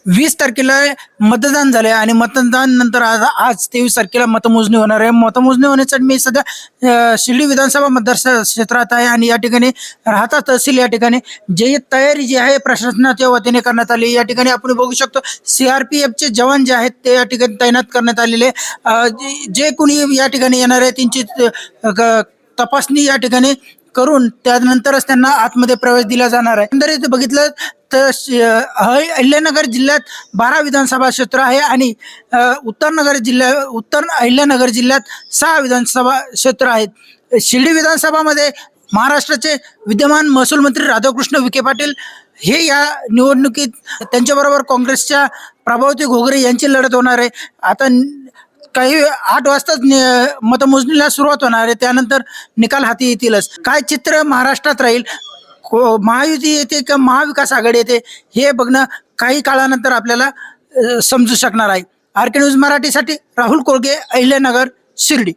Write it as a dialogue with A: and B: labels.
A: 20 तारखेला मतदान झाले आणि मतदान नंतर आज 23 तारखेला मतमोजणी होणार आहे. मतमोजणी होण्यासाठी मी सध्या शिर्डी विधानसभा मतदार क्षेत्रात आहे आणि या ठिकाणी राहता तहसील या ठिकाणी जे तयारी जी आहे प्रशासनाच्या वतीने करण्यात आली. या ठिकाणी आपण बघू शकतो CRPFचे जवान जे आहेत ते या ठिकाणी तैनात करण्यात आलेले. जे कोणी या ठिकाणी येणार आहे त्यांची तपासणी या ठिकाणी करून त्यानंतरच त्यांना आतमध्ये प्रवेश दिला जाणार आहे. एकंदरीत बघितलं तर अहिल्यानगर जिल्ह्यात 12 विधानसभा क्षेत्र आहे आणि उत्तर अहिल्यानगर जिल्ह्यात 6 विधानसभा क्षेत्र आहेत. शिर्डी विधानसभामध्ये महाराष्ट्राचे विद्यमान महसूल मंत्री राधाकृष्ण विखे पाटील हे या निवडणुकीत त्यांच्याबरोबर काँग्रेसच्या प्रभावती घोगरे यांची लढत होणार आहे. आता काही 8 वाजताच मतमोजणीला सुरुवात होणार आहे. त्यानंतर निकाल हाती येतीलच. काय चित्र महाराष्ट्रात राहील, महायुती येते का महाविकास आघाडी येते हे बघणं काही काळानंतर आपल्याला समजू शकणार आहे. RK न्यूज मराठीसाठी राहुल कोळगे, अहिल्यानगर, शिर्डी.